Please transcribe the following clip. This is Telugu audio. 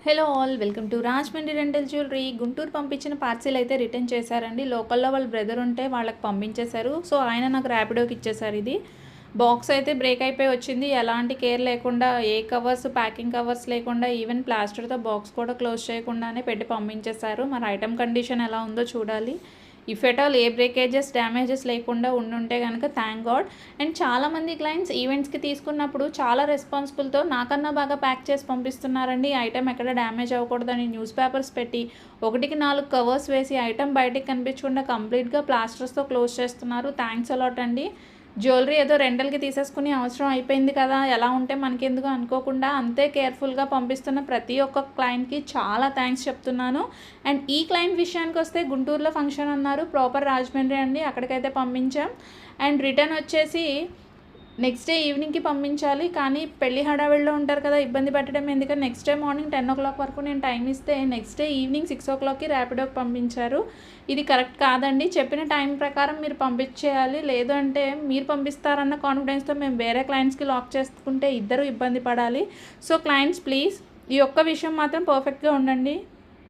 Hello all, welcome to Rajahmundry rental jewellery. Guntur పంపించిన పార్సిల్ అయితే రిటర్న్ చేశారండి. లోకల్లో వాళ్ళ బ్రదర్ ఉంటే వాళ్ళకి పంపించేశారు. సో ఆయన నాకు ర్యాపిడోకి ఇచ్చేసారు. ఇది బాక్స్ అయితే బ్రేక్ అయిపోయి వచ్చింది. ఎలాంటి కేర్ లేకుండా, ఏ కవర్స్, ప్యాకింగ్ కవర్స్ లేకుండా, ఈవెన్ ప్లాస్టర్తో బాక్స్ కూడా క్లోజ్ చేయకుండానే పెట్టి పంపించేశారు. మరి ఐటమ్ కండిషన్ ఎలా ఉందో చూడాలి. If at all A breakages, damages లేకుండా ఉండుంటే కనుక థ్యాంక్ గాడ్. అండ్ చాలామంది క్లయింట్స్ ఈవెంట్స్కి తీసుకున్నప్పుడు చాలా రెస్పాన్సిబుల్తో నాకన్నా బాగా ప్యాక్ చేసి పంపిస్తున్నారండి. ఐటమ్ ఎక్కడ డ్యామేజ్ అవ్వకూడదని న్యూస్ పేపర్స్ పెట్టి 1-4 కవర్స్ వేసి ఐటమ్ బయటికి కనిపించకుండా కంప్లీట్గా ప్లాస్టర్స్తో క్లోజ్ చేస్తున్నారు. థ్యాంక్స్ అలాట్ అండి. జ్యువెలరీ ఏదో రెంటల్కి తీసేసుకుని అవసరం అయిపోయింది కదా, ఎలా ఉంటే మనకెందుకు అనుకోకుండా అంతే కేర్ఫుల్గా పంపిస్తున్న ప్రతి ఒక్క క్లయింట్కి చాలా థ్యాంక్స్ చెప్తున్నాను. అండ్ ఈ క్లయింట్ విషయానికి వస్తే గుంటూరులో ఫంక్షన్ అన్నారు, ప్రాపర్ రాజమండ్రి అండి, అక్కడికైతే పంపించాం. అండ్ రిటర్న్ వచ్చేసి నెక్స్ట్ డే ఈవినింగ్కి పంపించాలి. కానీ పెళ్లి హడావిడిలో ఉంటారు కదా, ఇబ్బంది పెట్టడం ఎందుకని నెక్స్ట్ డే మార్నింగ్ 10 o'clock వరకు నేను టైం ఇస్తే నెక్స్ట్ డే ఈవినింగ్ 6 o'clockకి ర్యాపిడోకి పంపించారు. ఇది కరెక్ట్ కాదండి. చెప్పిన టైం ప్రకారం మీరు పంపించేయాలి. లేదు అంటే మీరు పంపిస్తారన్న కాన్ఫిడెన్స్తో మేము వేరే క్లయింట్స్కి లాక్ చేసుకుంటే ఇద్దరు ఇబ్బంది పడాలి. సో క్లయింట్స్ ప్లీజ్ ఈ ఒక్క విషయం మాత్రం పర్ఫెక్ట్గా ఉండండి.